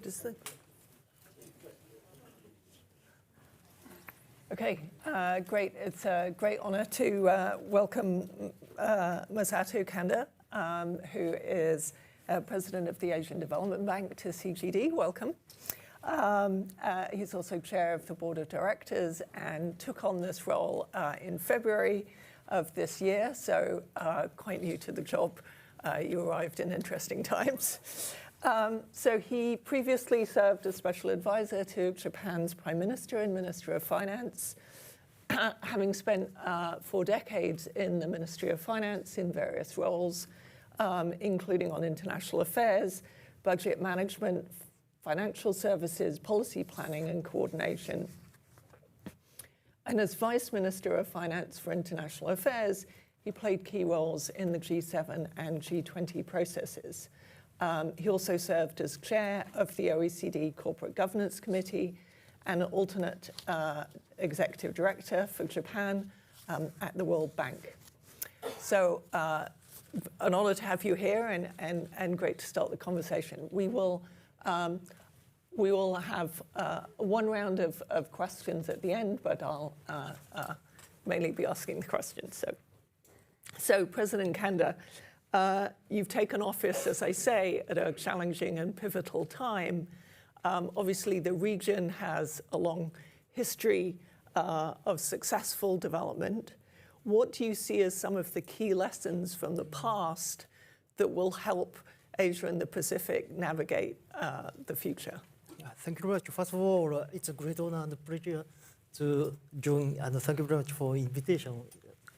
does the... Okay, great. It's a great honor to welcome Masato Kanda, who is President of the Asian Development Bank, to CGD. Welcome. He's also chair of the board of directors and took on this role in February of this year, so quite new to the job. You arrived in interesting times. So he previously served as special advisor to Japan's Prime Minister and Minister of Finance, having spent 4 decades in the Ministry of Finance in various roles, including on international affairs, budget management, financial services, policy planning and coordination. And as Vice Minister of Finance for International Affairs, he played key roles in the G7 and G20 processes. He also served as chair of the OECD Corporate Governance Committee and an alternate executive director for Japan at the World Bank. So an honor to have you here and great to start the conversation. We will have one round of questions at the end, but I'll mainly be asking the questions. So President Kanda, you've taken office, as I say, at a challenging and pivotal time. Obviously, the region has a long history of successful development. What do you see as some of the key lessons from the past that will help Asia and the Pacific navigate the future? Thank you very much. First of all, it's a great honor and pleasure to join, and thank you very much for the invitation.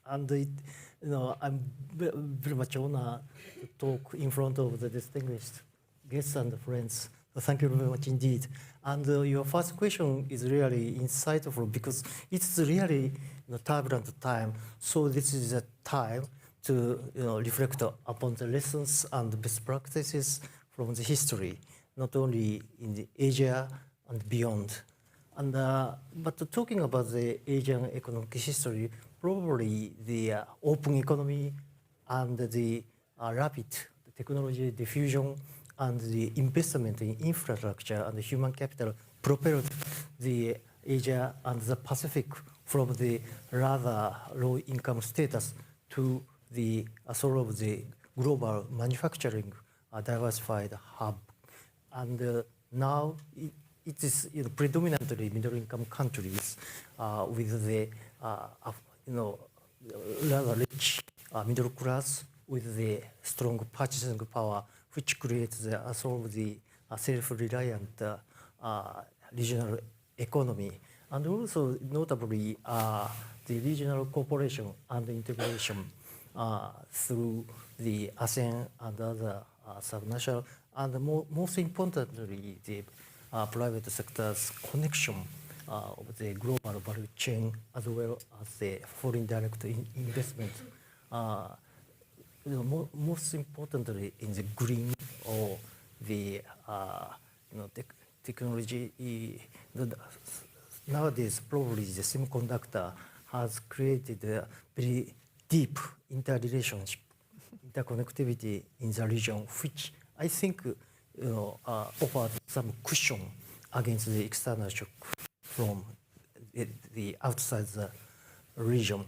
And I'm very much honored to talk in front of the distinguished guests and friends. So thank you very much indeed. And your first question is really insightful because it's really turbulent time. So this is a time to reflect upon the lessons and best practices from the history, not only in the Asia and beyond. And but talking about the Asian economic history, probably the open economy and the rapid technology diffusion and the investment in infrastructure and the human capital propelled the Asia and the Pacific from the rather low income status to the sort of the global manufacturing diversified hub. And now it is predominantly middle income countries with the rather rich middle class with the strong purchasing power, which creates the sort of the self-reliant regional economy, and also notably the regional cooperation and integration through the ASEAN and other subnational, and most importantly, the private sector's connection of the global value chain as well as the foreign direct investment. Most importantly, in the green or the technology. Nowadays, probably the semiconductor has created a very deep interrelationship, interconnectivity in the region, which I think offers some cushion against the external shock from the outside the region.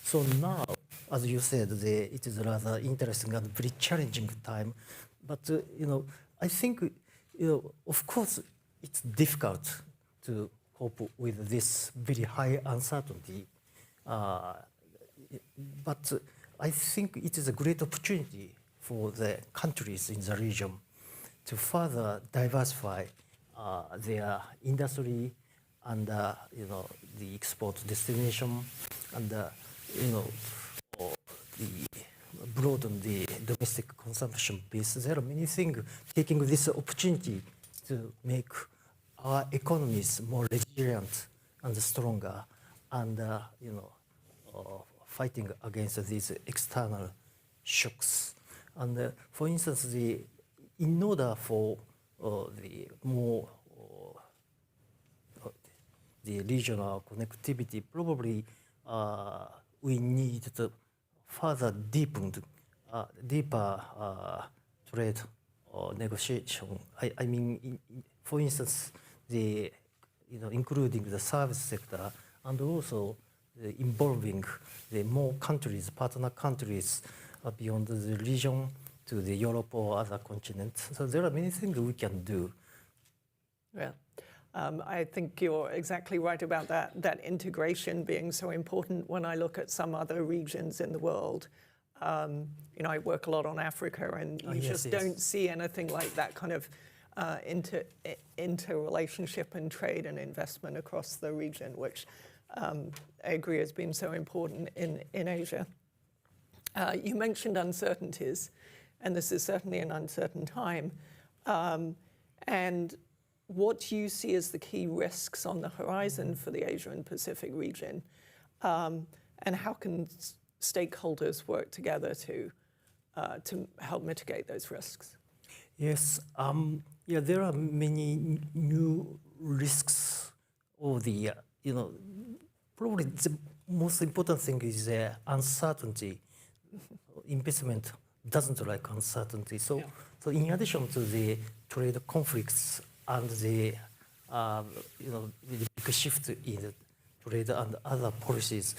So now, as you said, it is a rather interesting and very challenging time. But I think of course it's difficult to cope with this very high uncertainty. But I think it is a great opportunity for the countries in the region to further diversify their industry and the export destination and broaden the domestic consumption base. There are many things taking this opportunity to make our economies more resilient and stronger, and fighting against these external shocks. And for instance, in order for the more the regional connectivity, probably we need to further deeper trade negotiation. I mean, for instance, including the service sector, and also involving the more countries, partner countries beyond the region to the Europe or other continents. So there are many things we can do. Yeah. I think you're exactly right about that integration being so important. When I look at some other regions in the world, I work a lot on Africa, and you don't see anything like that kind of interrelationship and trade and investment across the region, which I agree has been so important in Asia. You mentioned uncertainties, and this is certainly an uncertain time. And what do you see as the key risks on the horizon for the Asia and Pacific region? And how can stakeholders work together to help mitigate those risks? Yes, there are many new risks. Probably the most important thing is uncertainty. Investment doesn't like uncertainty. So in addition to the trade conflicts and the big shift in the trade and other policies,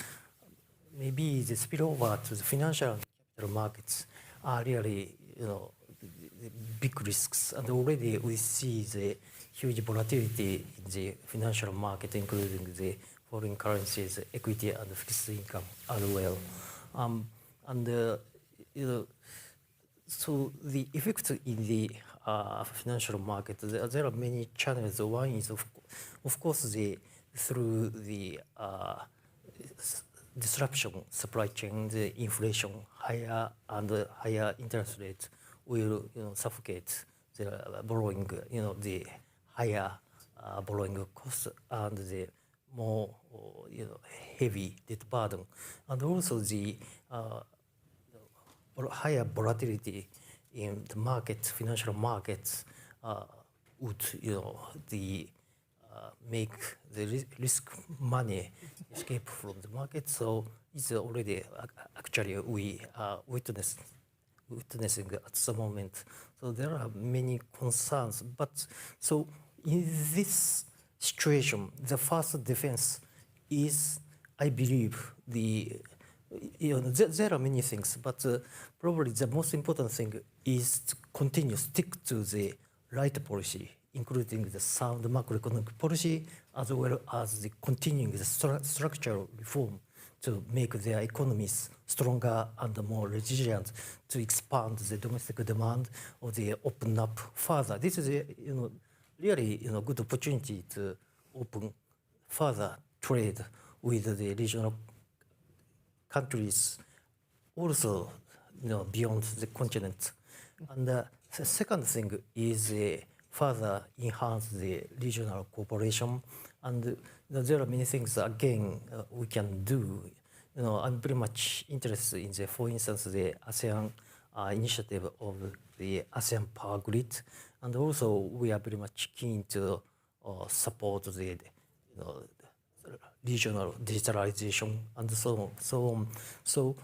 maybe the spillover to the financial and capital markets are really, the big risks. And already we see the huge volatility in the financial market, including the foreign currencies, equity, and fixed income as well. So the effect in the financial market, there are many channels. One is, of course, through the disruption, supply chain, the inflation, higher interest rates will suffocate the borrowing, the higher borrowing costs and the more heavy debt burden, and also the higher volatility in the market, financial markets would make the risk money escape from the market. So it's already actually we are witnessing at the moment. So there are many concerns. But so in this situation, the first defense is, I believe, there are many things, but probably the most important thing is to stick to the right policy, including the sound macroeconomic policy, as well as the continuing the structural reform to make their economies stronger and more resilient, to expand the domestic demand or they open up further. This is a really good opportunity to open further trade with the regional countries, also beyond the continent. And the second thing is further enhance the regional cooperation. And there are many things again we can do. I'm very much interested in for instance, the ASEAN initiative of the ASEAN Power Grid, and also we are very much keen to support the regional digitalization and so on. So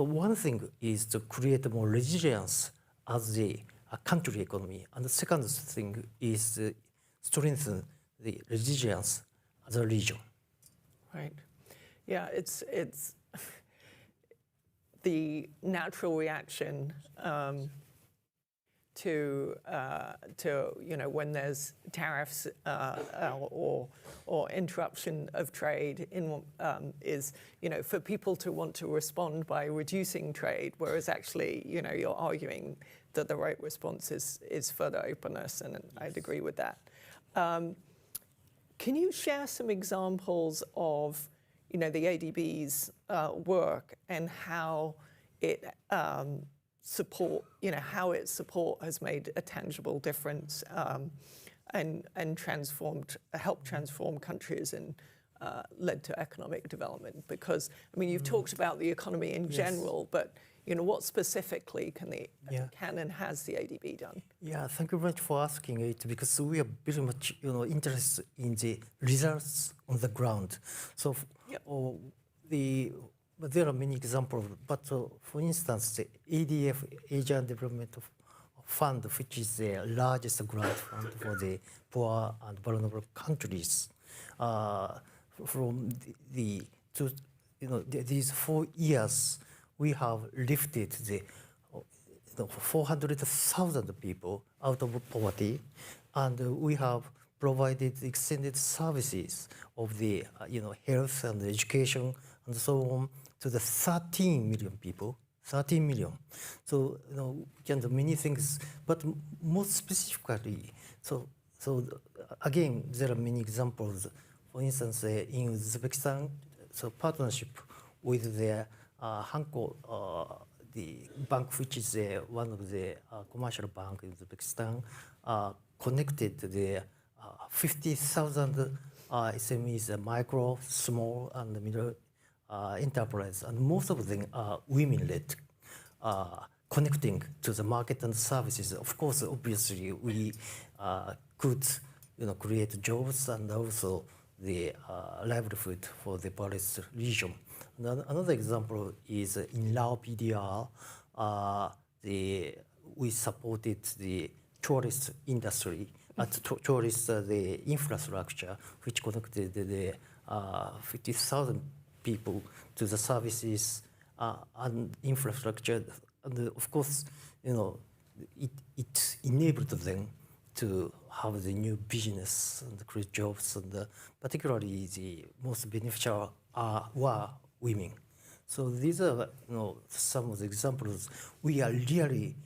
one thing is to create more resilience as a country economy, and the second thing is to strengthen the resilience as a region. Right. Yeah, it's the natural reaction to when there's tariffs or interruption of trade is for people to want to respond by reducing trade, whereas actually you're arguing that the right response is further openness, and I'd agree with that. Can you share some examples of the ADB's work and how it how its support has made a tangible difference and helped transform countries and led to economic development? Because you've talked about the economy in general, but what specifically can and has the ADB done? Yeah, thank you very much for asking it, because we are very much interested in the results on the ground. So there are many examples, but for instance, the ADF, Asian Development fund, which is the largest grant fund for the poor and vulnerable countries. From these 4 years, we have lifted the 400,000 people out of poverty, and we have provided extended services of the health and education and so on to the 13 million people. 13 million. So we can do many things, but most specifically, again, there are many examples. For instance, in Uzbekistan, so partnership with the Hanko, the bank, which is one of the commercial bank in Uzbekistan, connected the 50,000 SMEs, micro, small, and middle enterprise, and most of them are women-led, connecting to the market and services. Of course, obviously, we could create jobs and also the livelihood for the poorest region. Another example is in Lao PDR, we supported the tourist industry, the infrastructure, which connected the 50,000 people to the services and infrastructure. And of course, it enabled them to have the new business and create jobs, and particularly the most beneficial were women. So these are some of the examples. We are really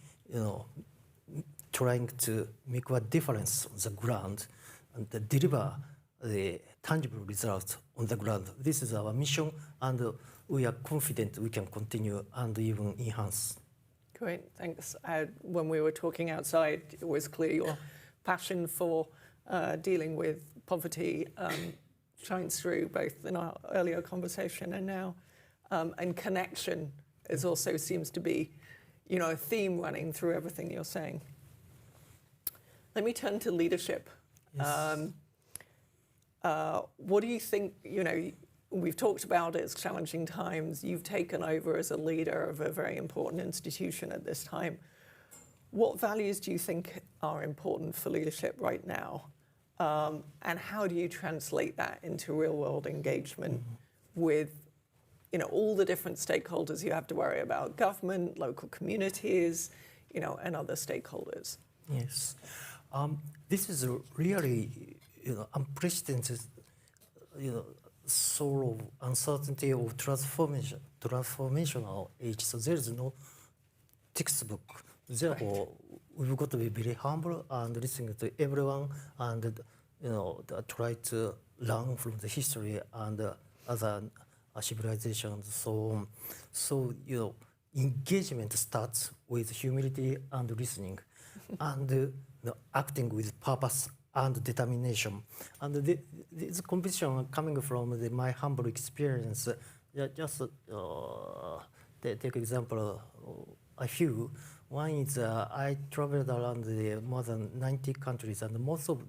trying to make a difference on the ground and deliver the tangible results on the ground. This is our mission, and we are confident we can continue and even enhance. Great, thanks. When we were talking outside, it was clear your passion for dealing with poverty shines through both in our earlier conversation and now. And connection is also seems to be, a theme running through everything you're saying. Let me turn to leadership. Yes. What do you think, we've talked about it's challenging times. You've taken over as a leader of a very important institution at this time. What values do you think are important for leadership right now? And how do you translate that into real-world engagement with all the different stakeholders you have to worry about, government, local communities, and other stakeholders? Yes. This is a really, unprecedented, sort of uncertainty of transformational age. So there is no textbook. Therefore, we've got to be very humble and listening to everyone, and try to learn from the history and other civilizations and so on. So engagement starts with humility and listening, and acting with purpose and determination. And this competition coming from my humble experience, just take example a few. One is I traveled around more than 90 countries, and most of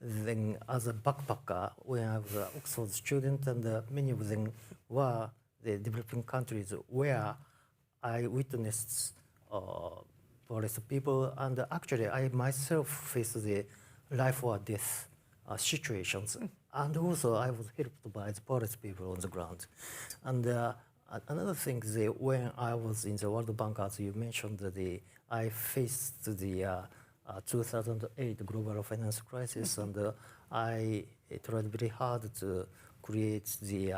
them as a backpacker when I was an Oxford student, and many of them were the developing countries where I witnessed poorest people, and actually I myself faced the life or death situations, and also I was helped by the poorest people on the ground. And another thing is when I was in the World Bank, as you mentioned, I faced the 2008 global financial crisis, and I tried very hard to create the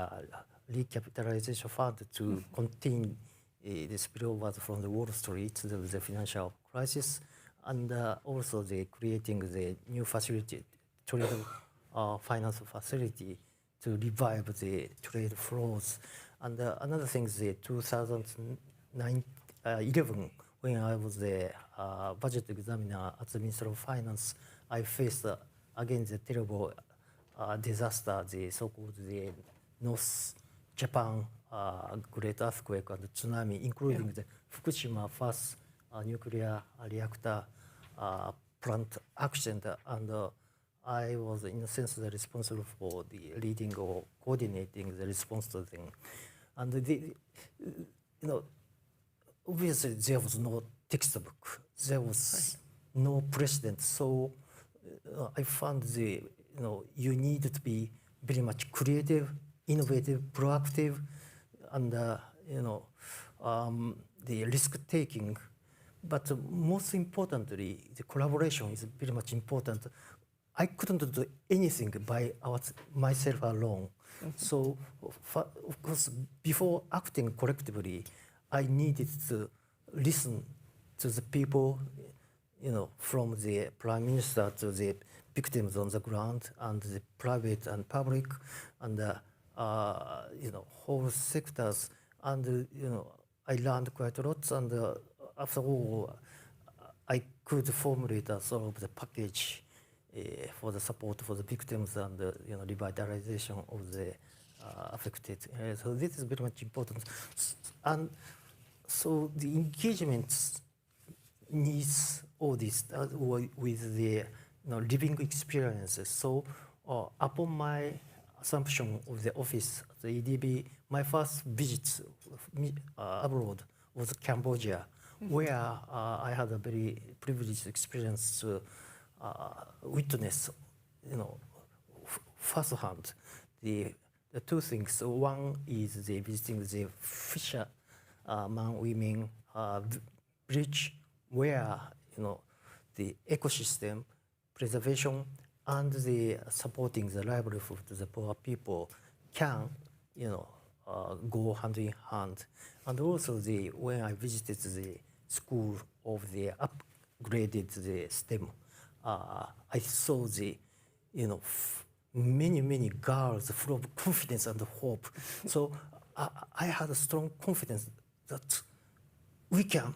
recapitalization fund to contain the spillovers from the Wall Street, the financial crisis, and also creating the new facility, trade finance facility, to revive the trade flows. And another thing is 2011, when I was the budget examiner at the Ministry of Finance, I faced again the terrible disaster, the so-called the North Japan great earthquake and tsunami, including the Fukushima first nuclear reactor plant accident, and I was in a sense responsible for the leading or coordinating the response to them. And obviously there was no textbook. There was no precedent. So I found you need to be very much creative, innovative, proactive, and the risk taking. But most importantly, the collaboration is very much important. I couldn't do anything by myself alone. So, of course, before acting collectively, I needed to listen to the people, from the prime minister to the victims on the ground, and the private and public, and whole sectors. And I learned quite a lot. And after all, I could formulate a sort of the package for the support for the victims and revitalization of the affected. So this is very much important. And so the engagement needs all this with the living experiences. So upon my assumption of the office at the EDB, my first visit abroad was Cambodia, where I had a very privileged experience to witness, firsthand the two things. One is the visiting the fishermen, women village, where the ecosystem preservation and the supporting the livelihood of the poor people can go hand in hand. And also when I visited the school of the upgraded the STEM, I saw the many girls full of confidence and hope. So I had a strong confidence that we can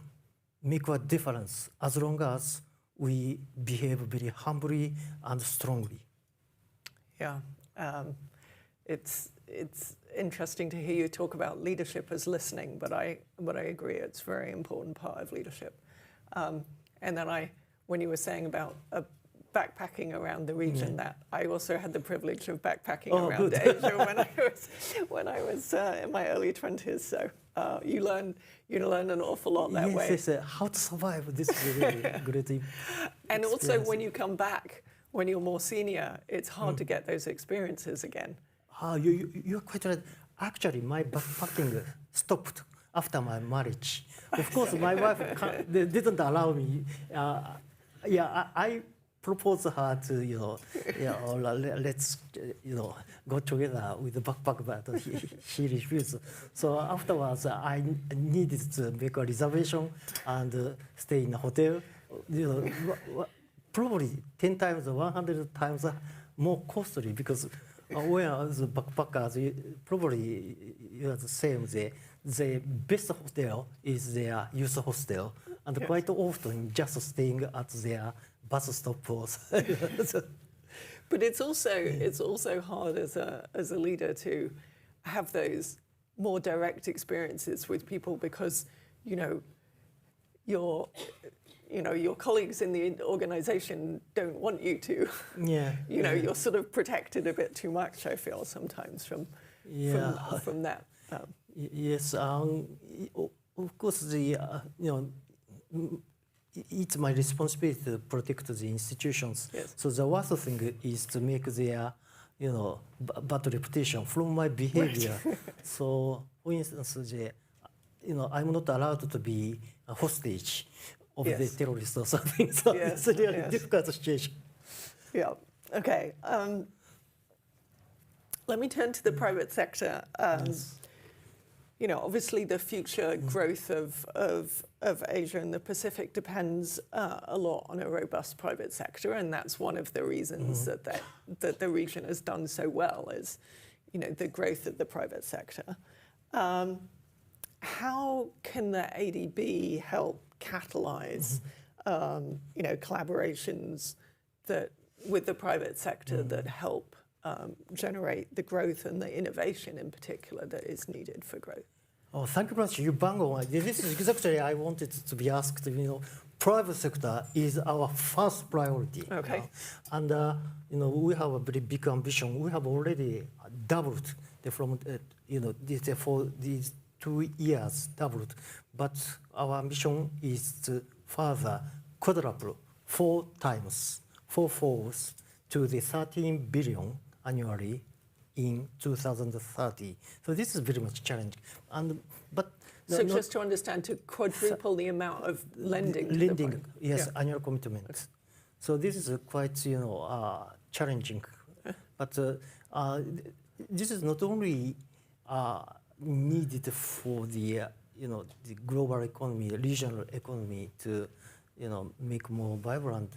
make a difference as long as we behave very humbly and strongly. Yeah, it's interesting to hear you talk about leadership as listening, but I agree it's a very important part of leadership. And then when you were saying about backpacking around the region, that I also had the privilege of backpacking around Asia when I was in my early 20s. So you learn an awful lot that way. Yes, how to survive this really great And also when you come back, when you're more senior, it's hard to get those experiences again. You're quite right. Actually, my backpacking stopped after my marriage. Of course, my wife didn't allow me. I proposed her to, let's, go together with the backpack, but she refused. So afterwards, I needed to make a reservation and stay in a hotel. Probably 10 times, 100 times more costly, because when I was a backpacker, probably the same. The best hotel is their youth hostel, and quite often just staying at their bus stop. But it's also hard as a leader to have those more direct experiences with people, because your colleagues in the organization don't want you to. You're sort of protected a bit too much, I feel sometimes from that. Yes, of course, it's my responsibility to protect the institutions. Yes. So the worst thing is to make their, bad reputation from my behavior. Right. So, for instance, I'm not allowed to be a hostage of the terrorists or something. So it's a really difficult situation. Yeah. Okay. Let me turn to the private sector. Yes. Obviously the future growth of Asia and the Pacific depends a lot on a robust private sector, and that's one of the reasons that the region has done so well, is, the growth of the private sector. How can the ADB help catalyze, collaborations with the private sector that help generate the growth and the innovation in particular that is needed for growth? Oh, thank you very much. You bang on. This is exactly I wanted to be asked. Private sector is our first priority. Okay. And we have a very big ambition. We have already doubled for these 2 years doubled, but our ambition is to further quadruple 4 times, 4-folds to the 13 billion annually in 2030. So this is very much challenging. But so just to understand, to quadruple the amount of lending to the bank. Yes, annual commitment. Okay. So this is quite challenging. But this is not only needed for the the global economy, regional economy to make more vibrant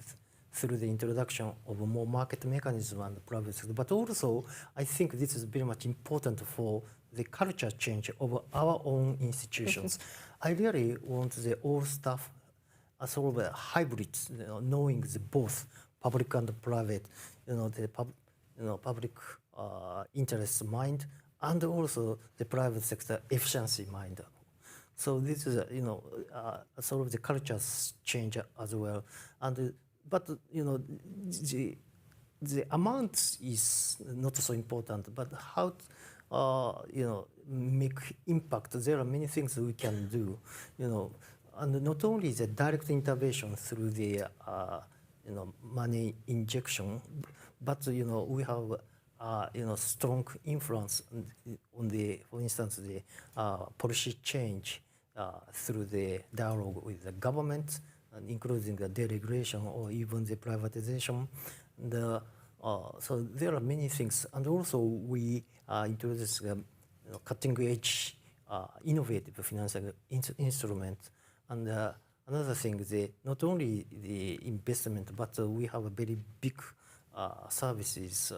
through the introduction of more market mechanism and private sector. But also, I think this is very much important for the culture change of our own institutions. I really want the all staff as sort of a hybrid, knowing the both public and private, the public interest mind, and also the private sector efficiency mind. So this is sort of the culture change as well. And but the amount is not so important, but how make impact. There are many things we can do, and not only the direct intervention through the money injection, but we have strong influence on the, for instance, the policy change through the dialogue with the government, and including the deregulation or even the privatization. So there are many things, and also we introduce cutting-edge, innovative financial instrument. And another thing, not only the investment, but we have a very big services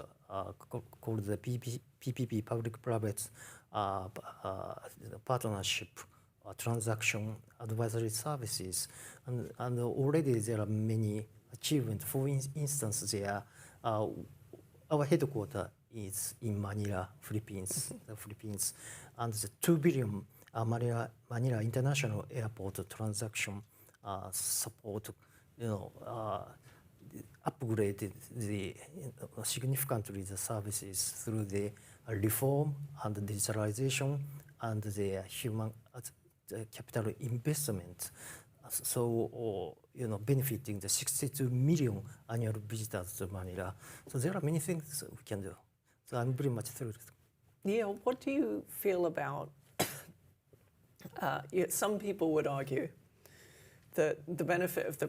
called the PPP, public-private partnership, transaction advisory services, and already there are many achievements. For instance, there our headquarters is in Manila, Philippines, and the 2 billion Manila International Airport transaction support, upgraded significantly the services through the reform and digitalization and the human capital investment. So, benefiting the 62 million annual visitors to Manila. So there are many things we can do. So I'm very much thrilled. Yeah, what do you feel about, some people would argue that the benefit of the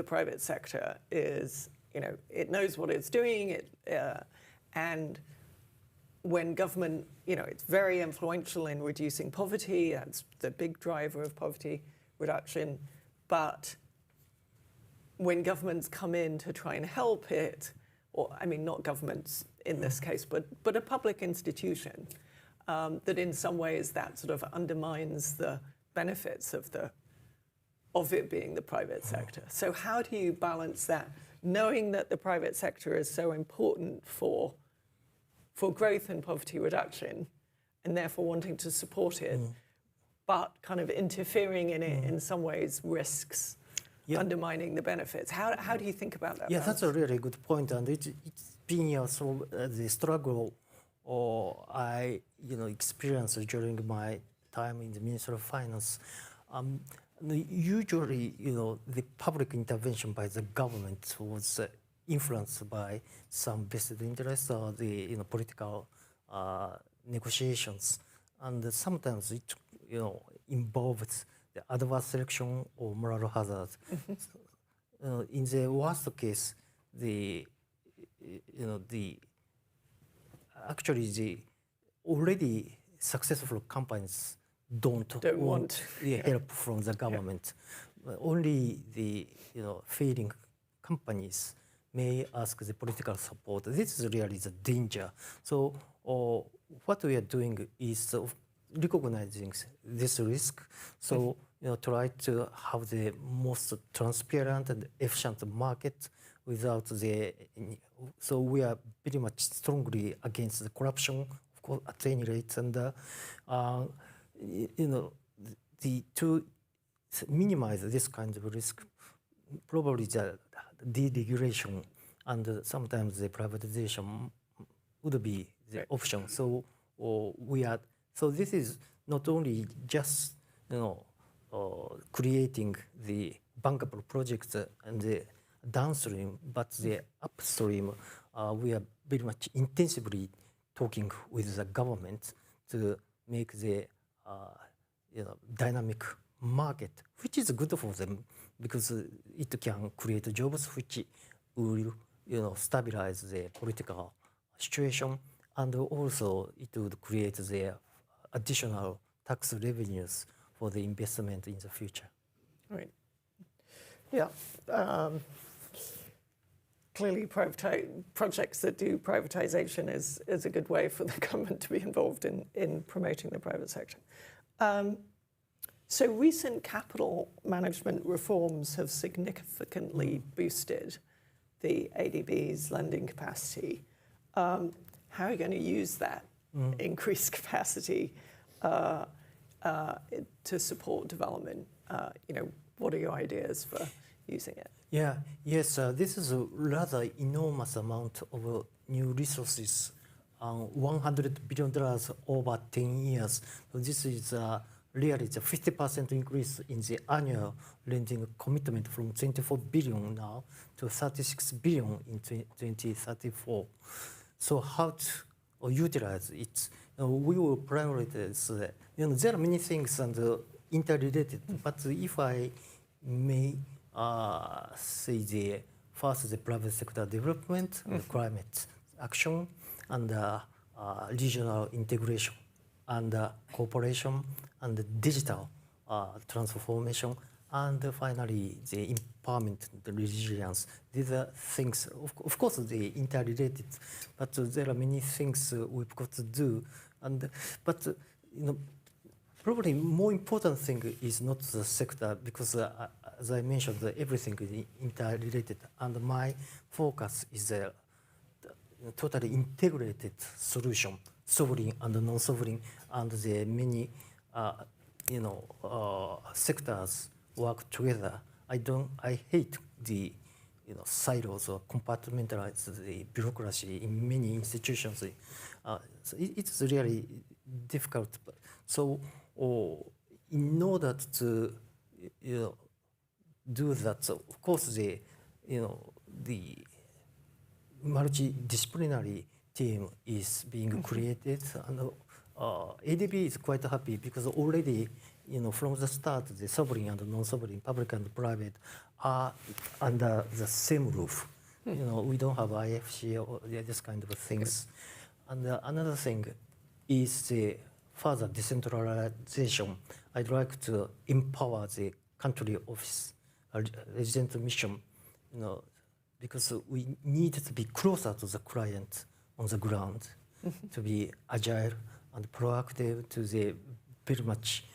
private sector is, it knows what it's doing, and when government, it's very influential in reducing poverty, that's the big driver of poverty reduction, but when governments come in to try and help it, or not governments in this case, but a public institution, that in some ways that sort of undermines the benefits of it being the private sector. So how do you balance that, knowing that the private sector is so important for growth and poverty reduction, and therefore wanting to support it, but kind of interfering in it in some ways risks undermining the benefits? How do you think about that? Yeah, that's a really good point, and it's been the struggle I experienced during my time in the Ministry of Finance. Usually, the public intervention by the government was influenced by some vested interests or the political negotiations, and sometimes it involves the adverse selection or moral hazard. In the worst case, actually the already successful companies don't want help from the government. Only the failing companies may ask the political support. This is really the danger. So what we are doing is recognizing this risk. So try to have the most transparent and efficient market without the. So we are pretty much strongly against the corruption, of course, at any rate, and to minimize this kind of risk, probably the deregulation and sometimes the privatization would be the option. So we are. So this is not only just creating the bankable projects and the downstream, but the upstream. We are very much intensively talking with the government to make the dynamic market, which is good for them because it can create jobs which will stabilize the political situation, and also it would create the additional tax revenues for the investment in the future. Right. Yeah. Clearly, projects that do privatization is a good way for the government to be involved in promoting the private sector. So recent capital management reforms have significantly boosted the ADB's lending capacity. How are you going to use that increased capacity to support development? What are your ideas for using it? Yes, this is a rather enormous amount of new resources, $100 billion over 10 years. So this is really a 50% increase in the annual lending commitment from 24 billion now to 36 billion in 2034. So how to utilize it? We will prioritize. There are many things and interrelated, but if I may say the private sector development, and climate action, and regional integration, and cooperation, and digital transformation, and finally the empowerment, the resilience. These are things, of course, they interrelated, but there are many things we've got to do. But probably more important thing is not the sector, because as I mentioned, everything is interrelated, and my focus is a totally integrated solution, sovereign and non-sovereign, and the many sectors work together. I hate the silos or compartmentalize the bureaucracy in many institutions. So it's really difficult. So in order to do that, so of course the multidisciplinary team is being created, and ADB is quite happy because already from the start the sovereign and non-sovereign, public and private, are under the same roof. We don't have IFC or this kind of things. And another thing is the further decentralization. I'd like to empower the country office, resident mission, because we need to be closer to the client on the ground, to be agile and proactive to the very much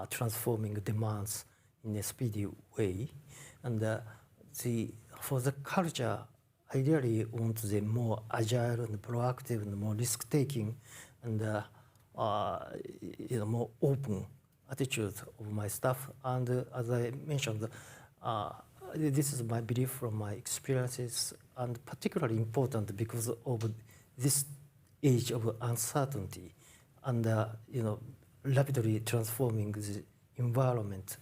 transforming demands in a speedy way. And for the culture, I really want the more agile and proactive and more risk-taking and more open attitude of my staff. And as I mentioned, this is my belief from my experiences, and particularly important because of this age of uncertainty and rapidly transforming the environment.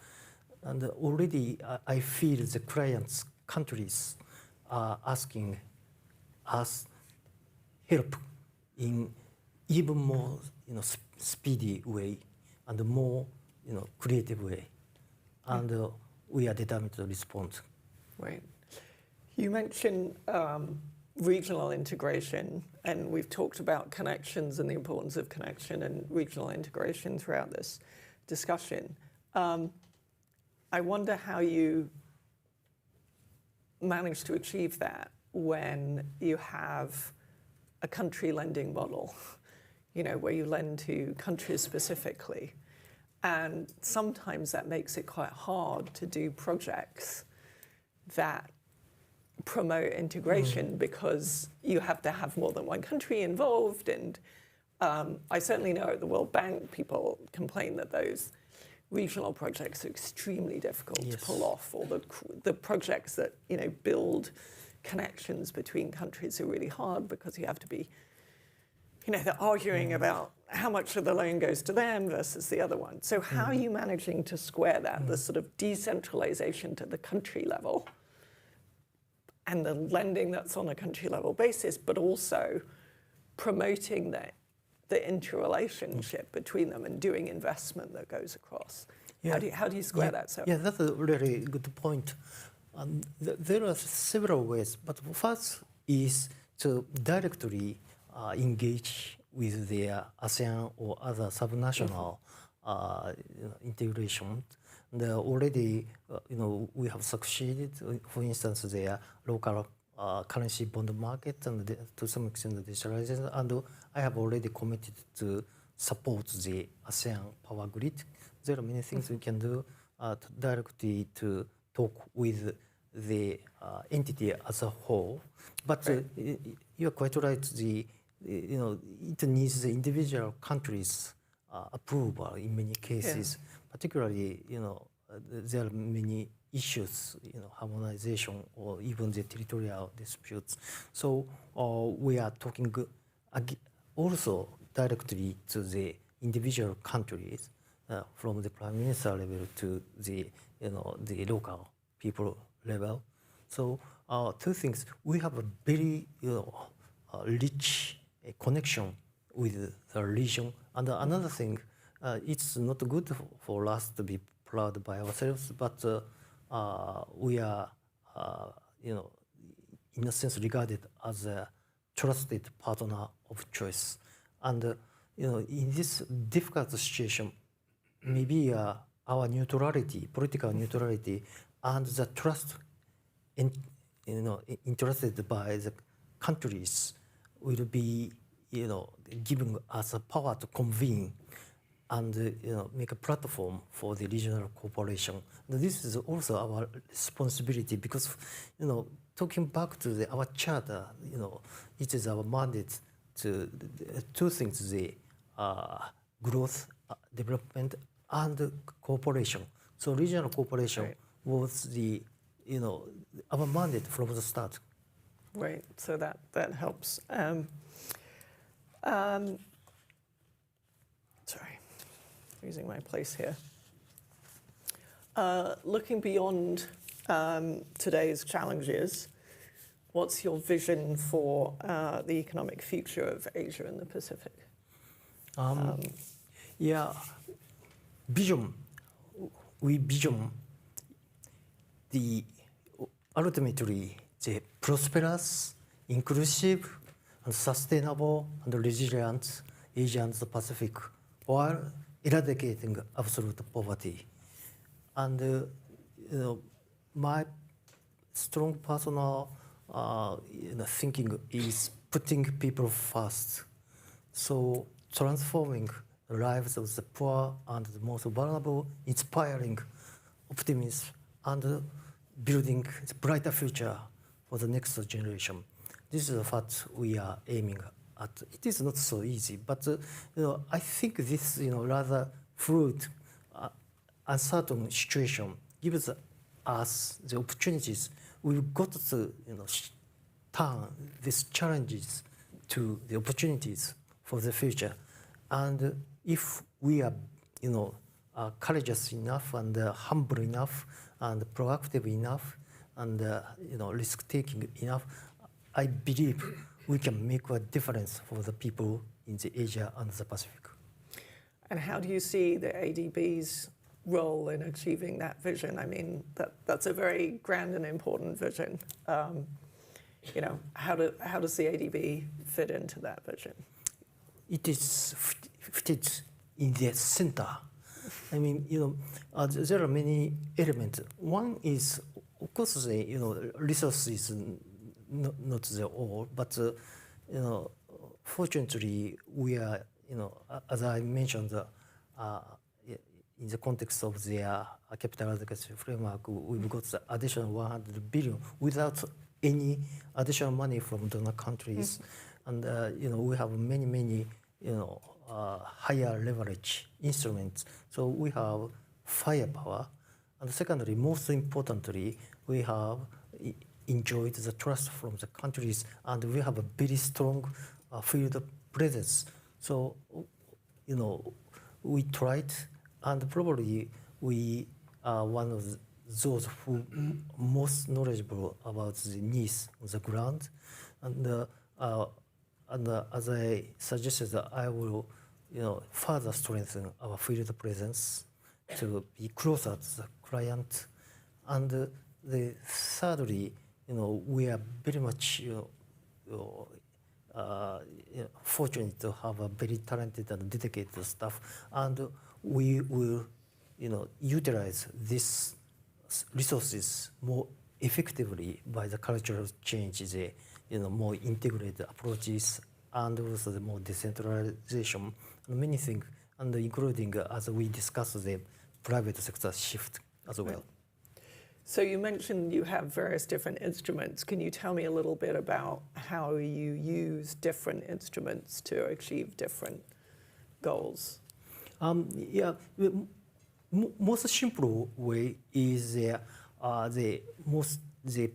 And already I feel the clients' countries are asking us help in even more speedy way and more creative way. And we are determined to respond. Right. You mentioned regional integration, and we've talked about connections and the importance of connection and regional integration throughout this discussion. I wonder how you manage to achieve that when you have a country lending model, where you lend to countries specifically. And sometimes that makes it quite hard to do projects that promote integration because you have to have more than one country involved. And I certainly know at the World Bank, people complain that those regional projects are extremely difficult to pull off, or the projects that build connections between countries are really hard because you have to be they're arguing about how much of the loan goes to them versus the other one. So how are you managing to square that, the sort of decentralization to the country level and the lending that's on a country level basis, but also promoting the interrelationship between them and doing investment that goes across? How do you square that? So yeah, that's a really good point. There are several ways, but first is to directly engage with the ASEAN or other subnational integration. Already, we have succeeded. For instance, the local currency bond market and to some extent the digitalization. And I have already committed to support the ASEAN power grid. There are many things we can do directly to talk with the entity as a whole. But you're quite right. It needs the individual countries' approval in many cases. Particularly, there are many issues, harmonization or even the territorial disputes. So we are talking also directly to the individual countries from the prime minister level to the local people level. So two things: we have a very rich connection with the region, and another thing, it's not good for us to be proud by ourselves, but we are, in a sense, regarded as a trusted partner of choice. And in this difficult situation, maybe our neutrality, political neutrality, and the trust, interested by the countries, will be, giving us a power to convene and make a platform for the regional cooperation. This is also our responsibility because, talking back to our charter, it is our mandate to two things: the growth, development, and cooperation. So regional cooperation was the, our mandate from the start. Right. So that helps. Sorry, losing my place here. Looking beyond today's challenges, what's your vision for the economic future of Asia and the Pacific? Vision. We vision the ultimately the prosperous, inclusive, and sustainable and resilient Asia and the Pacific, while eradicating absolute poverty. And my strong personal thinking is putting people first. So transforming the lives of the poor and the most vulnerable, inspiring optimism, and building a brighter future for the next generation. This is what we are aiming at. It is not so easy, but I think this rather fluid, uncertain situation gives us the opportunities. We've got to turn these challenges to the opportunities for the future. And if we are courageous enough and humble enough and proactive enough and risk-taking enough, I believe we can make a difference for the people in the Asia and the Pacific. And how do you see the ADB's role in achieving that vision? I mean, that's a very grand and important vision. How does the ADB fit into that vision? It is fitted in the center. I mean, there are many elements. One is, of course, the resources, not the all, but fortunately, we are, as I mentioned, in the context of the capital adequacy framework, we've got the additional 100 billion without any additional money from donor countries, and we have many higher leverage instruments. So we have firepower, and secondly, most importantly, we have enjoyed the trust from the countries, and we have a very strong field presence. So, we tried, and probably we are one of those who most knowledgeable about the needs on the ground. And as I suggested, that I will, further strengthen our field presence to be closer to the client. And thirdly, we are very much fortunate to have a very talented and dedicated staff, and we will, utilize these resources more effectively by the cultural change, the more integrated approaches, and also the more decentralization, and many things, and including as we discussed the private sector shift as well. So you mentioned you have various different instruments. Can you tell me a little bit about how you use different instruments to achieve different goals? Most simple way is the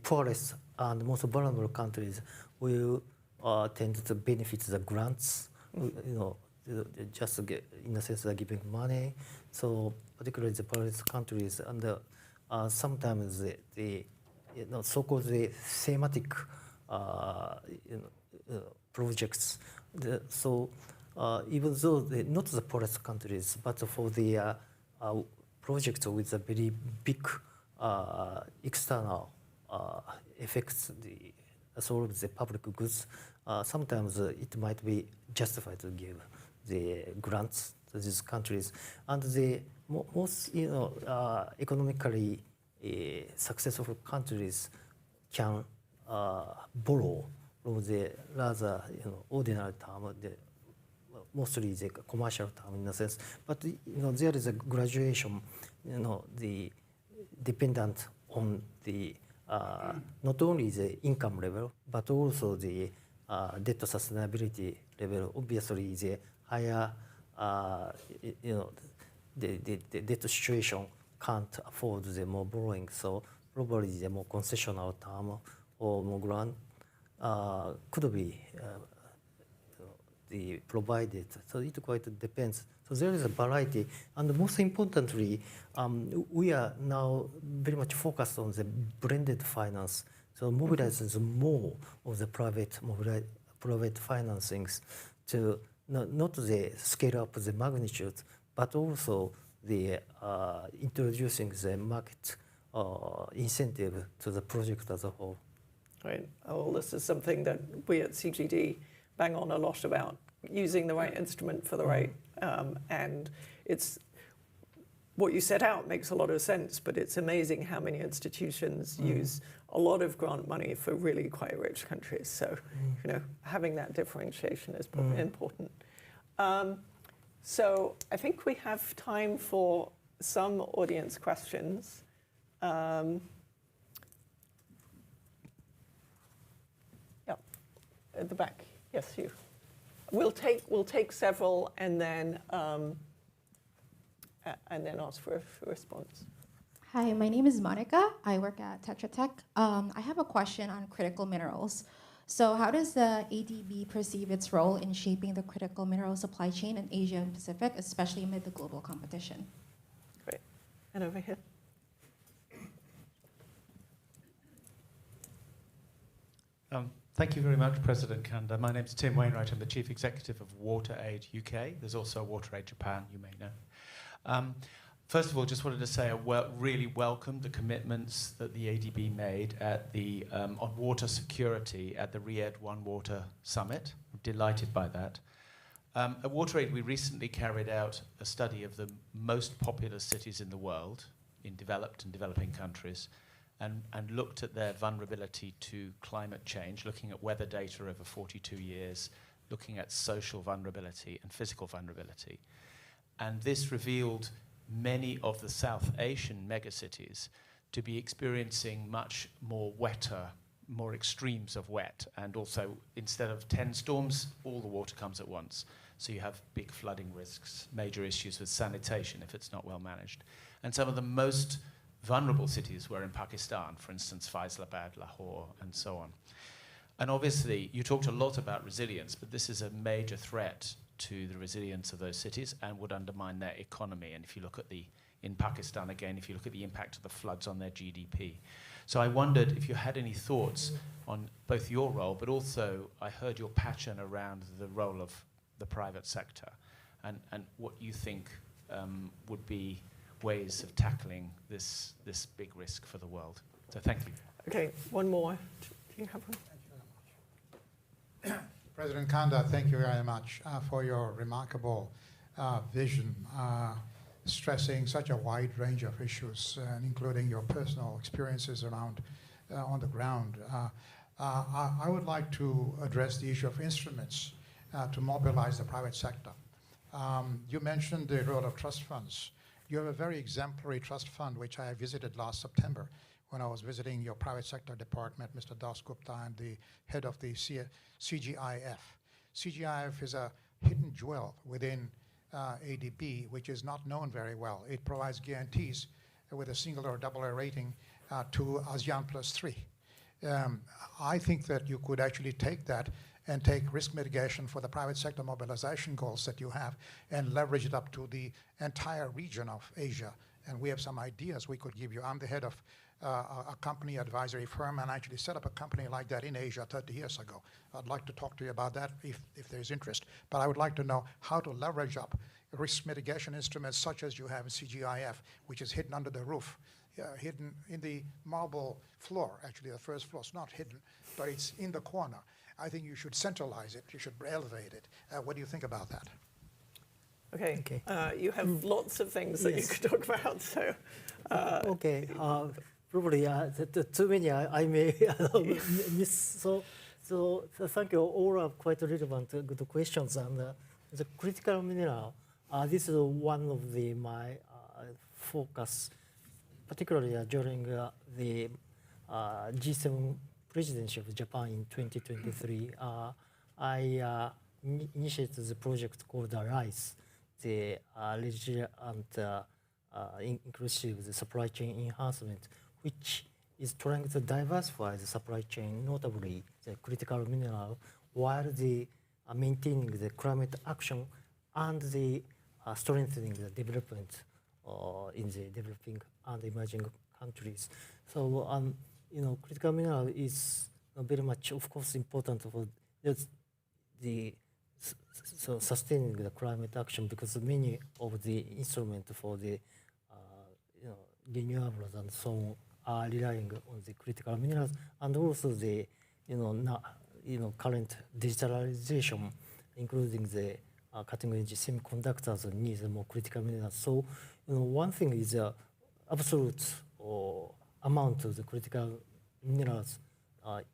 poorest and most vulnerable countries will tend to benefit the grants. Just in a sense, giving money. So particularly the poorest countries, and sometimes the so-called thematic projects. So even though not the poorest countries, but for the projects with a very big external effects, solve the public goods, sometimes it might be justified to give the grants to these countries. And the most economically successful countries can borrow from the rather ordinary term, mostly the commercial term in a sense. But there is a graduation, the dependent on the not only the income level but also the debt sustainability level. Obviously, the higher the debt situation can't afford the more borrowing, so probably the more concessional term or more grant could be provided. So it quite depends. So there is a variety, and most importantly, we are now very much focused on the blended finance. So mobilizes more of the private financings to not the scale up the magnitude, but also the introducing the market incentive to the project as a whole. Right. Oh, this is something that we at CGD bang on a lot about, using the right instrument for the right, and it's what you set out makes a lot of sense, but it's amazing how many institutions use a lot of grant money for really quite rich countries. So, having that differentiation is important. So I think we have time for some audience questions. At the back. Yes, you. We'll take several and then ask for a response. Hi, my name is Monica. I work at Tetra Tech. I have a question on critical minerals. So how does the ADB perceive its role in shaping the critical mineral supply chain in Asia and Pacific, especially amid the global competition? Great. And over here. Thank you very much, President Kanda. My name is Tim Wainwright. I'm the Chief Executive of WaterAid UK. There's also WaterAid Japan, you may know. First of all, just wanted to say I really welcome the commitments that the ADB made at the on water security at the Riyadh One Water Summit. I'm delighted by that. At WaterAid, we recently carried out a study of the most populous cities in the world, in developed and developing countries, and looked at their vulnerability to climate change, looking at weather data over 42 years, looking at social vulnerability and physical vulnerability. And this revealed many of the South Asian megacities to be experiencing much more wetter, more extremes of wet, and also instead of 10 storms, all the water comes at once. So you have big flooding risks, major issues with sanitation if it's not well managed. And some of the most vulnerable cities were in Pakistan, for instance, Faisalabad, Lahore, and so on. And obviously, you talked a lot about resilience, but this is a major threat to the resilience of those cities and would undermine their economy. And if you look at in Pakistan again, if you look at the impact of the floods on their GDP. So I wondered if you had any thoughts on both your role, but also I heard your passion around the role of the private sector and what you think would be ways of tackling this big risk for the world. So thank you. Okay, one more. Do you have one? President Kanda, thank you very much for your remarkable vision, stressing such a wide range of issues, including your personal experiences around on the ground. I would like to address the issue of instruments to mobilize the private sector. You mentioned the role of trust funds. You have a very exemplary trust fund, which I visited last September when I was visiting your private sector department, Mr. Das Gupta, and the head of the CGIF. CGIF is a hidden jewel within ADB, which is not known very well. It provides guarantees with a single or double A rating to ASEAN +3. I think that you could actually take that and take risk mitigation for the private sector mobilization goals that you have and leverage it up to the entire region of Asia. And we have some ideas we could give you. I'm the head of a company advisory firm and actually set up a company like that in Asia 30 years ago. I'd like to talk to you about that if there's interest. But I would like to know how to leverage up risk mitigation instruments such as you have in CGIF, which is hidden under the roof, hidden in the marble floor. Actually, the first floor is not hidden, but it's in the corner. I think you should centralize it. You should elevate it. What do you think about that? Okay. Okay. You have lots of things that you could talk about. So. Okay. Probably too many I may miss. So thank you. All are quite relevant, good questions. And the critical mineral, this is one of my focus, particularly during the G7 presidency of Japan in 2023. I initiated the project called RISE, the resilient and inclusive the supply chain enhancement, which is trying to diversify the supply chain, notably the critical mineral, while maintaining the climate action and the strengthening the development in the developing and emerging countries. So, critical mineral is very much, of course, important for sustaining the climate action, because many of the instruments for the renewables and so on are relying on the critical minerals, and also the current digitalization, including the cutting-edge semiconductors, needs more critical minerals. So one thing is absolute amount of the critical minerals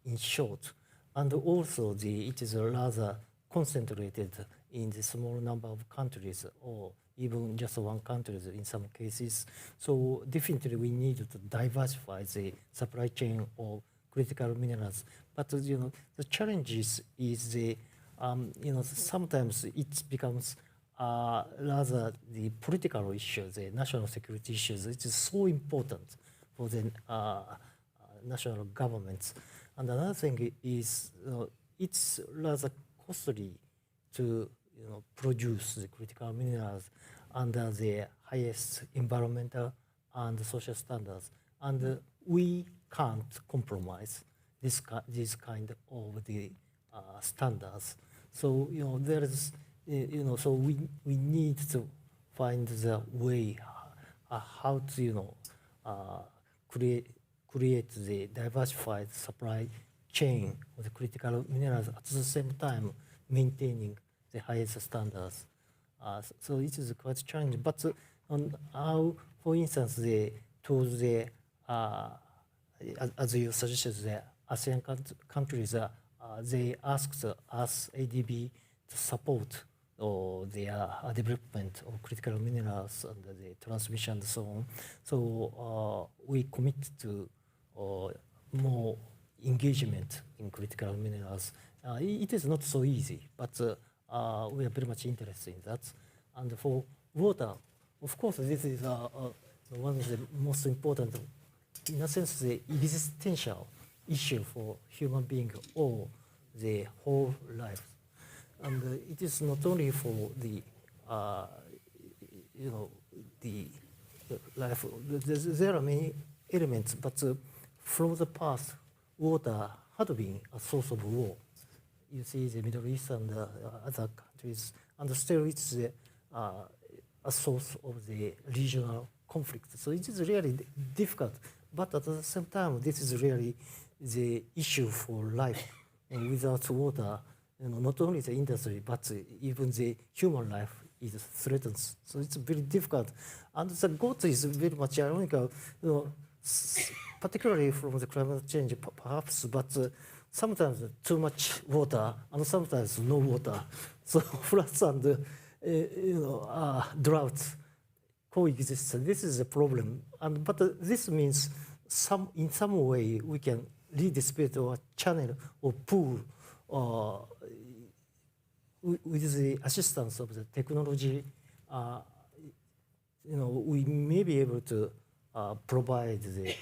in short, and also it is rather concentrated in the small number of countries, or even just one country in some cases. So definitely we need to diversify the supply chain of critical minerals. But the challenges is sometimes it becomes rather the political issues, the national security issues. It is so important for the national governments. And another thing is it's rather costly to produce the critical minerals under the highest environmental and social standards, and we can't compromise this kind of the standards. So there is so we need to find the way how to create the diversified supply chain of the critical minerals at the same time maintaining the highest standards. So it is quite challenging. But on how, for instance, as you suggested, the ASEAN countries, they asked us, ADB, to support their development of critical minerals and the transmission and so on. So we commit to more engagement in critical minerals. It is not so easy, but we are very much interested in that. And for water, of course, this is one of the most important, in a sense, the existential issue for human being all the whole life. And it is not only for the, the life. There are many elements, but from the past, water had been a source of war. You see the Middle East and other countries, and still it's a source of the regional conflict. So it is really difficult, but at the same time, this is really the issue for life. And without water, not only the industry, but even the human life is threatened. So it's very difficult. And the goal is very much ironical, particularly from the climate change, perhaps, but sometimes too much water and sometimes no water. So floods and droughts coexist. This is a problem. But this means in some way we can redistribute our channel or pool with the assistance of the technology. We may be able to provide the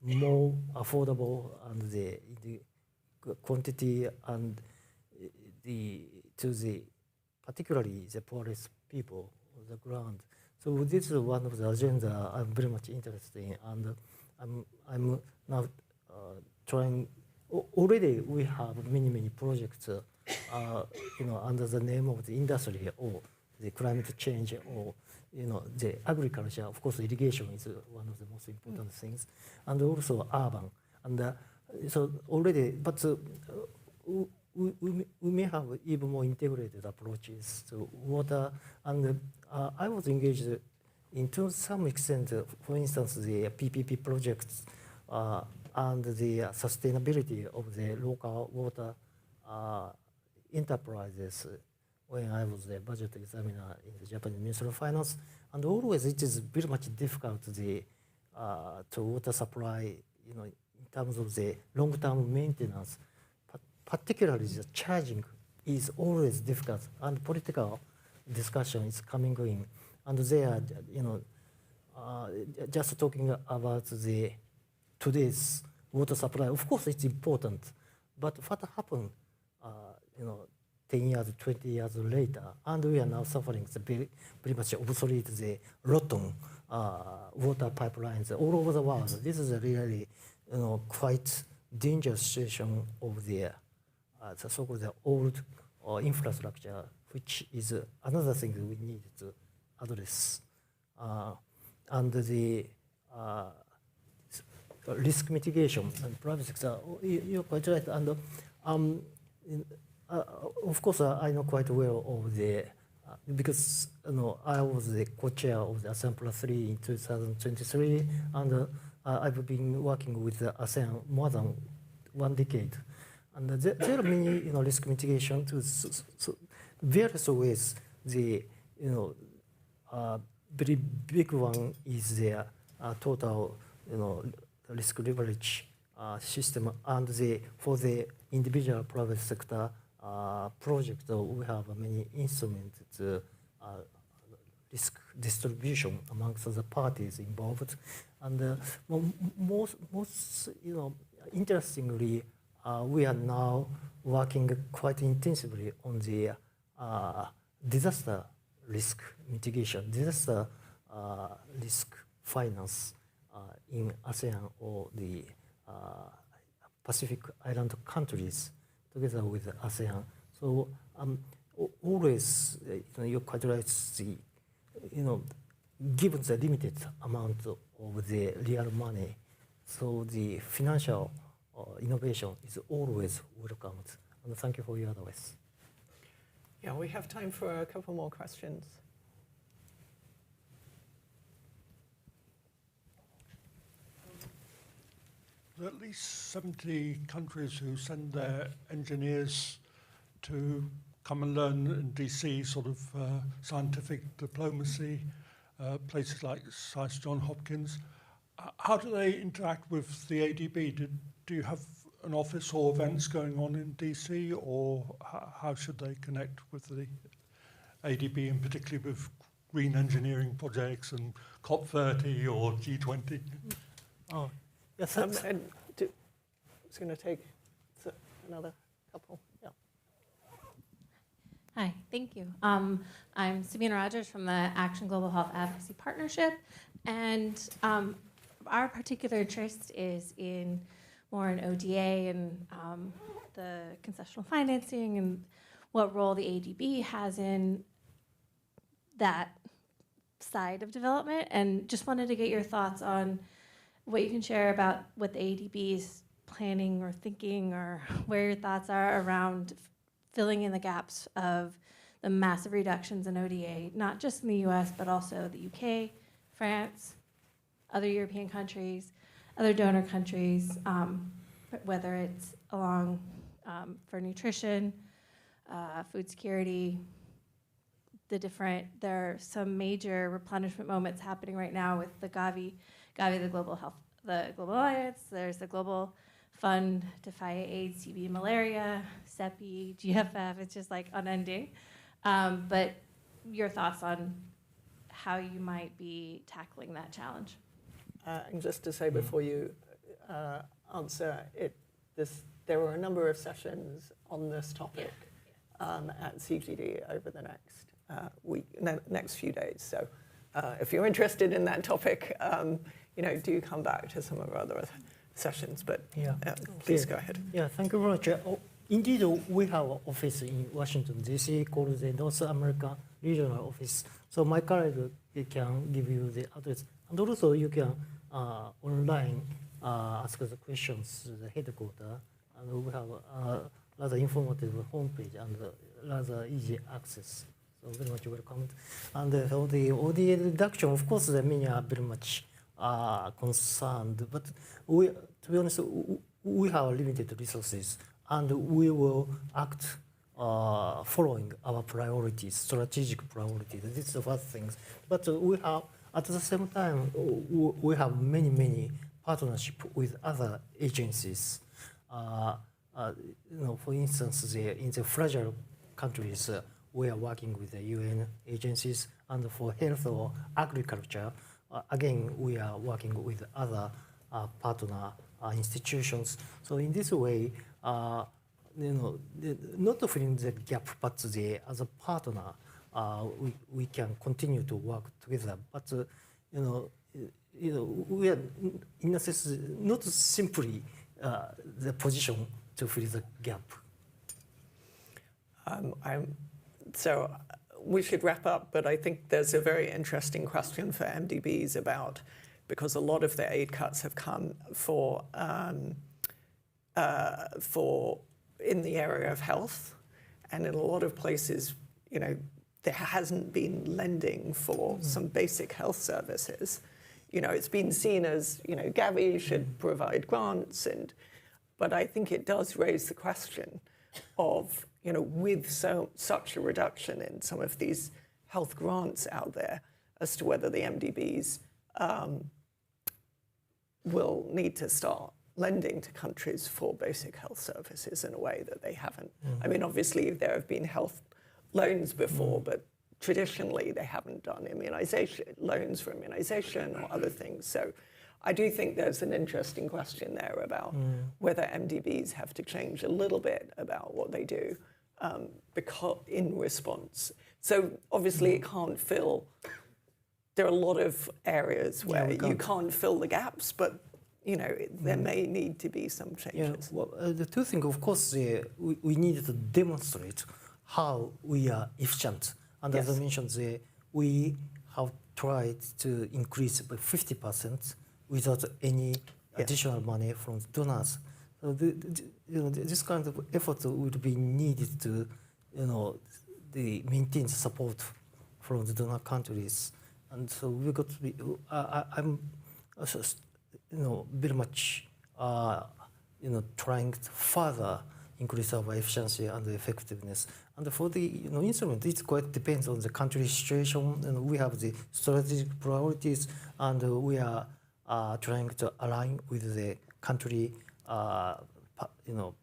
more affordable and the quantity and particularly the poorest people on the ground. So this is one of the agenda I'm very much interested in, and I'm now trying. Already we have many projects, under the name of the industry or the climate change or the agriculture. Of course, irrigation is one of the most important things, and also urban. And so already, but we may have even more integrated approaches to water. And I was engaged to some extent, for instance, the PPP projects and the sustainability of the local water enterprises when I was the budget examiner in the Japanese Ministry of Finance. And always it is very much difficult to water supply, in terms of the long-term maintenance. Particularly the charging is always difficult, and political discussion is coming in. And there, just talking about today's water supply, of course it's important, but what happened, 10 years, 20 years later, and we are now suffering very much obsolete, the rotten water pipelines all over the world. This is a really, quite dangerous situation of the so-called old infrastructure, which is another thing that we need to address. And the risk mitigation and private sector, you're quite right. And of course, I know quite well of the, because I was the co-chair of the ASEAN Plus 3 in 2023, and I've been working with the ASEAN more than 1 decade. And there are many, risk mitigation to various ways. The, very big one is the total, risk leverage system, and for the individual private sector project, we have many instruments to risk distribution amongst the parties involved. And most interestingly, we are now working quite intensively on the disaster risk mitigation, disaster risk finance in ASEAN or the Pacific Island countries together with ASEAN. So always, you're quite right, given the limited amount of the real money, so the financial innovation is always welcomed. And thank you for your advice. Yeah, we have time for a couple more questions. There are at least 70 countries who send their engineers to come and learn in DC, sort of scientific diplomacy, places like Science Johns Hopkins. How do they interact with the ADB? Do you have an office or events going on in DC, or how should they connect with the ADB, and particularly with green engineering projects and COP30 or G20? Oh, yes. It's going to take another couple. Yeah. Hi, thank you. I'm Sabina Rogers from the Action Global Health Advocacy Partnership, and our particular interest is in more in ODA and the concessional financing and what role the ADB has in that side of development, and just wanted to get your thoughts on what you can share about what the ADB is planning or thinking, or where your thoughts are around filling in the gaps of the massive reductions in ODA, not just in the US, but also the UK, France, other European countries, other donor countries, whether it's along for nutrition, food security, there are some major replenishment moments happening right now with the Gavi, the Global Alliance. There's the Global Fund to Fight AIDS, TB, and Malaria, CEPI, GFF. It's just like unending. But your thoughts on how you might be tackling that challenge? And just to say before you answer it, there were a number of sessions on this topic at CGD over the next few days. So if you're interested in that topic, do come back to some of our other sessions. But please go ahead. Yeah, thank you very much. Indeed, we have an office in Washington, D.C. called the North American Regional Office. So my colleague can give you the address. And also you can online ask the questions to the headquarters. And we have rather informative homepage and rather easy access. So very much welcome. And for the ODA reduction, of course, the many are very much concerned. But to be honest, we have limited resources, and we will act following our priorities, strategic priorities. This is the first thing. But we have, at the same time, we have many partnerships with other agencies. For instance, in the fragile countries, we are working with the UN agencies, and for health or agriculture, again, we are working with other partner institutions. So in this way, not filling the gap, but as a partner, we can continue to work together. But we are in a sense not simply the position to fill the gap. So we should wrap up, but I think there's a very interesting question for MDBs about, because a lot of the aid cuts have come for in the area of health, and in a lot of places, there hasn't been lending for some basic health services. It's been seen as, Gavi should provide grants, but I think it does raise the question of, with such a reduction in some of these health grants out there, as to whether the MDBs will need to start lending to countries for basic health services in a way that they haven't. I mean, obviously, there have been health loans before, but traditionally they haven't done loans for immunization or other things. So I do think there's an interesting question there about whether MDBs have to change a little bit about what they do because in response. So obviously it can't fill, there are a lot of areas where you can't fill the gaps, but there may need to be some changes. Yeah, well, the two things, of course, we need to demonstrate how we are efficient. And as I mentioned, we have tried to increase by 50% without any additional money from donors. So this kind of effort would be needed to, maintain support from the donor countries. And so we got to be. I'm, very much, trying to further increase our efficiency and effectiveness. And for the instrument, it quite depends on the country situation. And we have the strategic priorities, and we are trying to align with the country,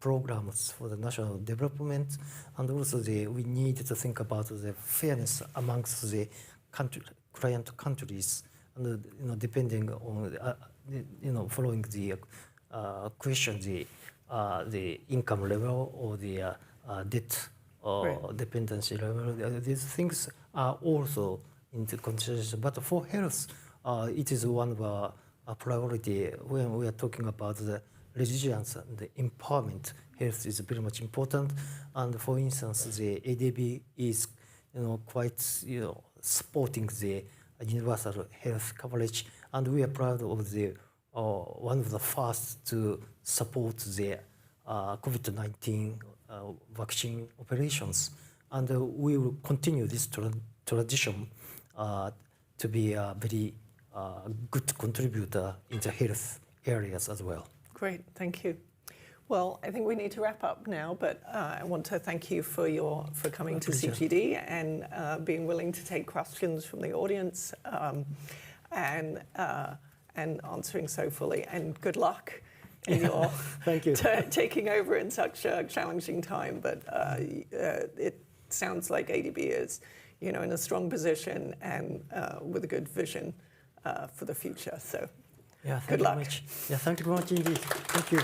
programs for the national development. And also we need to think about the fairness amongst the client countries, and depending on following the question, the income level or the debt or dependency level. These things are also into consideration. But for health, it is one of our priority when we are talking about the resilience and the empowerment. Health is very much important. And for instance, the ADB is quite supporting the universal health coverage, and we are proud of the one of the first to support the COVID-19 vaccine operations, and we will continue this tradition to be a very good contributor in the health areas as well. Great, thank you. Well, I think we need to wrap up now, but I want to thank you for coming to CGD and being willing to take questions from the audience and answering so fully. And good luck in your thank you. taking over in such a challenging time. But it sounds like ADB is, in a strong position and with a good vision for the future. So, yeah, thank good you luck. very much. Yeah, thank you very much indeed. Thank you.